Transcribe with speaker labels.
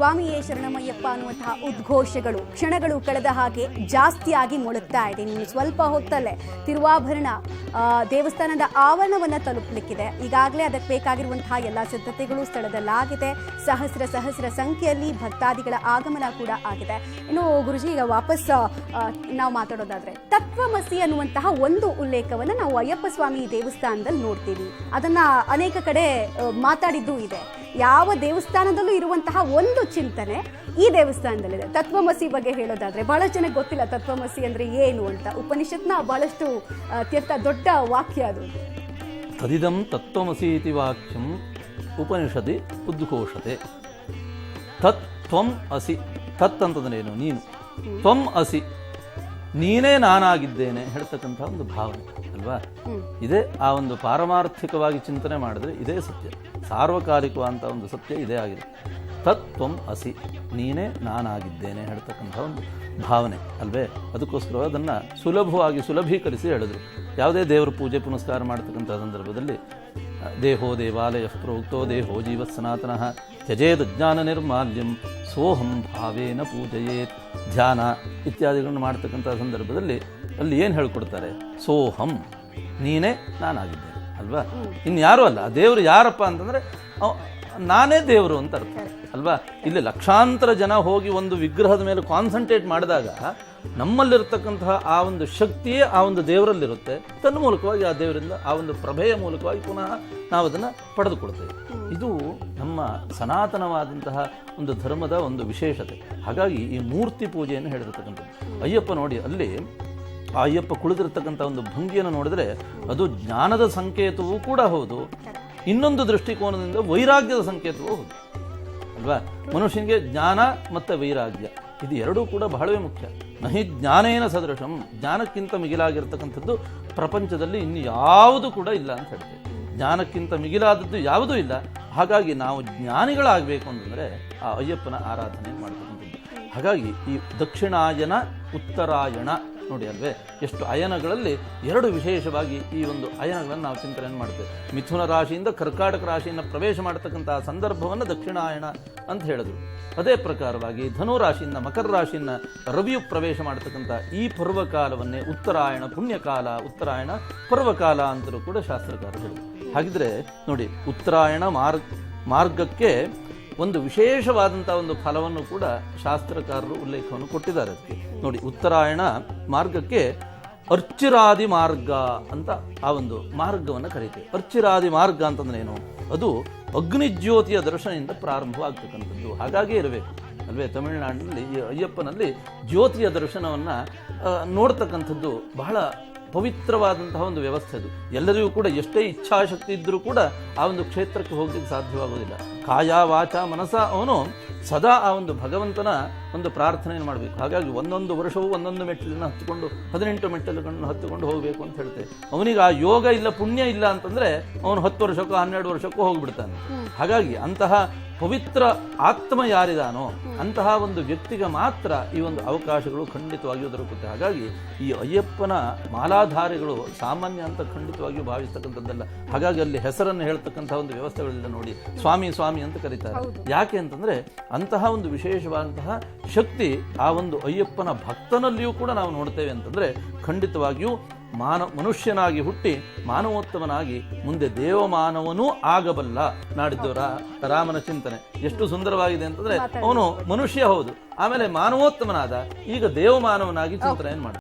Speaker 1: ಸ್ವಾಮಿಯೇ ಶರಣಮಯ್ಯಪ್ಪ ಅನ್ನುವಂತಹ ಉದ್ಘೋಷಗಳು ಕ್ಷಣಗಳು ಕಳೆದ ಹಾಗೆ ಜಾಸ್ತಿಯಾಗಿ ಮೊಳಗ್ತಾ ಇದೆ. ಇನ್ನು ಸ್ವಲ್ಪ ಹೊತ್ತಲ್ಲೇ ತಿರುವಾಭರಣ ದೇವಸ್ಥಾನದ ಆವರಣವನ್ನ ತಲುಪಲಿಕ್ಕಿದೆ. ಈಗಾಗಲೇ ಅದಕ್ಕೆ ಬೇಕಾಗಿರುವಂತಹ ಎಲ್ಲ ಸಿದ್ಧತೆಗಳು ಸ್ಥಳದಲ್ಲಾಗಿದೆ. ಸಹಸ್ರ ಸಂಖ್ಯೆಯಲ್ಲಿ ಭಕ್ತಾದಿಗಳ ಆಗಮನ ಕೂಡ ಆಗಿದೆ. ಇನ್ನು ಗುರುಜಿ, ಈಗ ವಾಪಸ್ ನಾವು ಮಾತಾಡೋದಾದ್ರೆ ತತ್ವಮಸಿ ಅನ್ನುವಂತಹ ಒಂದು ಉಲ್ಲೇಖವನ್ನು ನಾವು ಅಯ್ಯಪ್ಪ ಸ್ವಾಮಿ ದೇವಸ್ಥಾನದಲ್ಲಿ ನೋಡ್ತೀವಿ. ಅದನ್ನ ಅನೇಕ ಕಡೆ ಮಾತಾಡಿದ್ದು ಇದೆ. ಯಾವ ದೇವಸ್ಥಾನದಲ್ಲೂ ಇರುವಂತಹ ಒಂದು ಚಿಂತನೆ ಈ ದೇವಸ್ಥಾನದಲ್ಲಿದೆ. ತತ್ವಮಸಿ ಬಗ್ಗೆ ಹೇಳೋದಾದ್ರೆ ಬಹಳ ಜನಕ್ಕೆ ಗೊತ್ತಿಲ್ಲ ತತ್ವಮಸಿ ಅಂದ್ರೆ ಏನು ಅಂತ. ಉಪನಿಷತ್ನ ಬಹಳಷ್ಟು ಅತ್ಯಂತ ದೊಡ್ಡ ವಾಕ್ಯ ಅದು.
Speaker 2: ತದಿದಂ ತತ್ವಮಸಿ ಇತಿ ವಾಕ್ಯಂ ಉಪನಿಷದಿ ಉದ್ಘೋಷತೆ. ತತ್ ತ್ವಂ ಅಸಿ. ತತ್ ಅಂತಂದ್ರೇನು? ನೀನು. ತ್ವಂ ಅಸಿ, ನೀನೇ ನಾನಾಗಿದ್ದೇನೆ ಹೇಳ್ತಕ್ಕಂಥ ಒಂದು ಭಾವನೆ ಅಲ್ವಾ? ಇದೇ ಆ ಒಂದು ಪಾರಮಾರ್ಥಿಕವಾಗಿ ಚಿಂತನೆ ಮಾಡಿದ್ರೆ ಇದೇ ಸತ್ಯ, ಸಾರ್ವಕಾಲಿಕವಾದಂಥ ಒಂದು ಸತ್ಯ ಇದೇ ಆಗಿದೆ. ತತ್ವಂ ಅಸಿ, ನೀನೇ ನಾನಾಗಿದ್ದೇನೆ ಹೇಳ್ತಕ್ಕಂಥ ಒಂದು ಭಾವನೆ ಅಲ್ವೇ? ಅದಕ್ಕೋಸ್ಕರ ಅದನ್ನು ಸುಲಭೀಕರಿಸಿ ಹೇಳಿದ್ರು. ಯಾವುದೇ ದೇವರ ಪೂಜೆ ಪುನಸ್ಕಾರ ಮಾಡ್ತಕ್ಕಂಥ ಸಂದರ್ಭದಲ್ಲಿ ದೇಹೋ ದೇವಾಲಯ ಪ್ರೋಕ್ತೋ ದೇಹೋ ಜೀವ ಸನಾತನಃ ತ್ಯಜೇದ್ ಜ್ಞಾನ ನಿರ್ಮಾಲ್ಯಂ ಸೋಹಂ ಭಾವೇನ ಪೂಜಯೇತ್. ಧ್ಯಾನ ಇತ್ಯಾದಿಗಳನ್ನು ಮಾಡ್ತಕ್ಕಂಥ ಸಂದರ್ಭದಲ್ಲಿ ಅಲ್ಲಿ ಏನು ಹೇಳ್ಕೊಡ್ತಾರೆ? ಸೋಹಂ, ನೀನೇ ನಾನಾಗಿದ್ದೇನೆ ಅಲ್ವಾ? ಇನ್ಯಾರೂ ಅಲ್ಲ. ದೇವರು ಯಾರಪ್ಪ ಅಂತಂದರೆ ನಾನೇ ದೇವರು ಅಂತ ಅರ್ಥ ಅಲ್ವಾ? ಇಲ್ಲಿ ಲಕ್ಷಾಂತರ ಜನ ಹೋಗಿ ಒಂದು ವಿಗ್ರಹದ ಮೇಲೆ ಕಾನ್ಸಂಟ್ರೇಟ್ ಮಾಡಿದಾಗ ನಮ್ಮಲ್ಲಿರ್ತಕ್ಕಂತಹ ಆ ಒಂದು ಶಕ್ತಿಯೇ ಆ ಒಂದು ದೇವರಲ್ಲಿರುತ್ತೆ. ತನ್ನ ಮೂಲಕವಾಗಿ ಆ ದೇವರಿಂದ ಆ ಒಂದು ಪ್ರಭೆಯ ಮೂಲಕವಾಗಿ ಪುನಃ ನಾವು ಅದನ್ನು ಪಡೆದುಕೊಳ್ತೇವೆ. ಇದು ನಮ್ಮ ಸನಾತನವಾದಂತಹ ಒಂದು ಧರ್ಮದ ಒಂದು ವಿಶೇಷತೆ. ಹಾಗಾಗಿ ಈ ಮೂರ್ತಿ ಪೂಜೆಯನ್ನು ಹೇಳಿರ್ತಕ್ಕಂಥದ್ದು. ಅಯ್ಯಪ್ಪ ನೋಡಿ, ಅಲ್ಲಿ ಆ ಅಯ್ಯಪ್ಪ ಕುಳಿತಿರ್ತಕ್ಕಂಥ ಒಂದು ಭಂಗಿಯನ್ನು ನೋಡಿದ್ರೆ ಅದು ಜ್ಞಾನದ ಸಂಕೇತವೂ ಕೂಡ ಹೌದು, ಇನ್ನೊಂದು ದೃಷ್ಟಿಕೋನದಿಂದ ವೈರಾಗ್ಯದ ಸಂಕೇತವೂ ಹೌದು ಅಲ್ವಾ? ಮನುಷ್ಯನಿಗೆ ಜ್ಞಾನ ಮತ್ತು ವೈರಾಗ್ಯ ಇದು ಎರಡೂ ಕೂಡ ಬಹಳವೇ ಮುಖ್ಯ. ನಹಿ ಜ್ಞಾನೇನ ಸದೃಶಂ, ಜ್ಞಾನಕ್ಕಿಂತ ಮಿಗಿಲಾಗಿರ್ತಕ್ಕಂಥದ್ದು ಪ್ರಪಂಚದಲ್ಲಿ ಇನ್ನು ಯಾವುದು ಕೂಡ ಇಲ್ಲ ಅಂತ ಹೇಳ್ತೇವೆ. ಜ್ಞಾನಕ್ಕಿಂತ ಮಿಗಿಲಾದದ್ದು ಯಾವುದೂ ಇಲ್ಲ. ಹಾಗಾಗಿ ನಾವು ಜ್ಞಾನಿಗಳಾಗಬೇಕು ಅಂತಂದರೆ ಆ ಅಯ್ಯಪ್ಪನ ಆರಾಧನೆ ಮಾಡ್ತಕ್ಕಂಥದ್ದು. ಹಾಗಾಗಿ ಈ ದಕ್ಷಿಣಾಯನ ಉತ್ತರಾಯಣ ನೋಡಿ ಅಲ್ವೇ, ಎಷ್ಟು ಅಯನಗಳಲ್ಲಿ ಎರಡು ವಿಶೇಷವಾಗಿ ಈ ಒಂದು ಅಯನಗಳನ್ನು ನಾವು ಚಿಂತನೆ ಮಾಡ್ತೇವೆ. ಮಿಥುನ ರಾಶಿಯಿಂದ ಕರ್ಕಾಟಕ ರಾಶಿಯನ್ನು ಪ್ರವೇಶ ಮಾಡತಕ್ಕಂತಹ ಸಂದರ್ಭವನ್ನು ದಕ್ಷಿಣಾಯಣ ಅಂತ ಹೇಳಿದ್ರು. ಅದೇ ಪ್ರಕಾರವಾಗಿ ಧನು ರಾಶಿಯಿಂದ ಮಕರ ರಾಶಿಯನ್ನು ರವಿಯು ಪ್ರವೇಶ ಮಾಡತಕ್ಕಂಥ ಈ ಪರ್ವಕಾಲವನ್ನೇ ಉತ್ತರಾಯಣ ಪುಣ್ಯಕಾಲ, ಉತ್ತರಾಯಣ ಪರ್ವಕಾಲ ಅಂತಲೂ ಕೂಡ ಶಾಸ್ತ್ರಕಾರರು ಹೇಳಿದರು. ಹಾಗಿದ್ರೆ ನೋಡಿ, ಉತ್ತರಾಯಣ ಮಾರ್ಗಕ್ಕೆ ಒಂದು ವಿಶೇಷವಾದಂಥ ಒಂದು ಫಲವನ್ನು ಕೂಡ ಶಾಸ್ತ್ರಕಾರರು ಉಲ್ಲೇಖವನ್ನು ಕೊಟ್ಟಿದ್ದಾರೆ. ಅದಕ್ಕೆ ನೋಡಿ, ಉತ್ತರಾಯಣ ಮಾರ್ಗಕ್ಕೆ ಅರ್ಚಿರಾದಿ ಮಾರ್ಗ ಅಂತ ಆ ಒಂದು ಮಾರ್ಗವನ್ನು ಕರೀತೇವೆ. ಅರ್ಚಿರಾದಿ ಮಾರ್ಗ ಅಂತಂದ್ರೆ ಏನು? ಅದು ಅಗ್ನಿಜ್ಯೋತಿಯ ದರ್ಶನದಿಂದ ಪ್ರಾರಂಭವಾಗ್ತಕ್ಕಂಥದ್ದು. ಹಾಗಾಗಿ ಇರಬೇಕು ಅಲ್ವೇ? ತಮಿಳುನಾಡಿನಲ್ಲಿ ಈ ಅಯ್ಯಪ್ಪನಲ್ಲಿ ಜ್ಯೋತಿಯ ದರ್ಶನವನ್ನು ನೋಡ್ತಕ್ಕಂಥದ್ದು ಬಹಳ ಪವಿತ್ರವಾದಂತಹ ಒಂದು ವ್ಯವಸ್ಥೆ. ಅದು ಎಲ್ಲರಿಗೂ ಕೂಡ ಎಷ್ಟೇ ಇಚ್ಛಾಶಕ್ತಿ ಇದ್ದರೂ ಕೂಡ ಆ ಒಂದು ಕ್ಷೇತ್ರಕ್ಕೆ ಹೋಗ್ಲಿಕ್ಕೆ ಸಾಧ್ಯವಾಗುವುದಿಲ್ಲ. ಕಾಯ ವಾಚ ಮನಸ ಅವನು ಸದಾ ಆ ಒಂದು ಭಗವಂತನ ಒಂದು ಪ್ರಾರ್ಥನೆಯನ್ನು ಮಾಡಬೇಕು. ಹಾಗಾಗಿ ಒಂದೊಂದು ವರ್ಷವೂ ಒಂದೊಂದು ಮೆಟ್ಟಿಲನ್ನು ಹತ್ತಿಕೊಂಡು 18 ಮೆಟ್ಟಿಲುಗಳನ್ನು ಹತ್ತಿಕೊಂಡು ಹೋಗಬೇಕು ಅಂತ ಹೇಳ್ತೇವೆ. ಅವನಿಗೆ ಆ ಯೋಗ ಇಲ್ಲ, ಪುಣ್ಯ ಇಲ್ಲ ಅಂತಂದರೆ ಅವನು 10 ವರ್ಷಕ್ಕೋ 12 ವರ್ಷಕ್ಕೋ ಹೋಗಿಬಿಡ್ತಾನೆ. ಹಾಗಾಗಿ ಅಂತಹ ಪವಿತ್ರ ಆತ್ಮ ಯಾರಿದಾನೋ ಅಂತಹ ಒಂದು ವ್ಯಕ್ತಿಗೆ ಮಾತ್ರ ಈ ಒಂದು ಅವಕಾಶಗಳು ಖಂಡಿತವಾಗಿಯೂ ದೊರಕುತ್ತೆ. ಹಾಗಾಗಿ ಈ ಅಯ್ಯಪ್ಪನ ಮಾಲಾಧಾರಿಗಳು ಸಾಮಾನ್ಯ ಅಂತ ಖಂಡಿತವಾಗಿಯೂ ಭಾವಿಸ್ತಕ್ಕಂಥದ್ದಲ್ಲ. ಹಾಗಾಗಿ ಅಲ್ಲಿ ಹೆಸರನ್ನು ಹೇಳ್ತಕ್ಕಂಥ ಒಂದು ವ್ಯವಸ್ಥೆಗಳಿಲ್ಲ ನೋಡಿ, ಸ್ವಾಮಿ ಸ್ವಾಮಿ ಅಂತ ಕರೀತಾರೆ. ಯಾಕೆ ಅಂತಂದ್ರೆ ಅಂತಹ ಒಂದು ವಿಶೇಷವಾದಂತಹ ಶಕ್ತಿ ಆ ಒಂದು ಅಯ್ಯಪ್ಪನ ಭಕ್ತನಲ್ಲಿಯೂ ಕೂಡ ನಾವು ನೋಡ್ತೇವೆ. ಅಂತಂದ್ರೆ ಖಂಡಿತವಾಗಿಯೂ ಮನುಷ್ಯನಾಗಿ ಹುಟ್ಟಿ ಮಾನವೋತ್ತಮನಾಗಿ ಮುಂದೆ ದೇವಮಾನವನೂ ಆಗಬಲ್ಲ. ನಾಡಿದ್ದವರ ರಾಮನ ಚಿಂತನೆ ಎಷ್ಟು ಸುಂದರವಾಗಿದೆ ಅಂತಂದ್ರೆ ಅವನು ಮನುಷ್ಯ ಹೌದು, ಆಮೇಲೆ ಮಾನವೋತ್ತಮನಾದ, ಈಗ ದೇವಮಾನವನಾಗಿ ಚಿಂತನೆ ಮಾಡಿ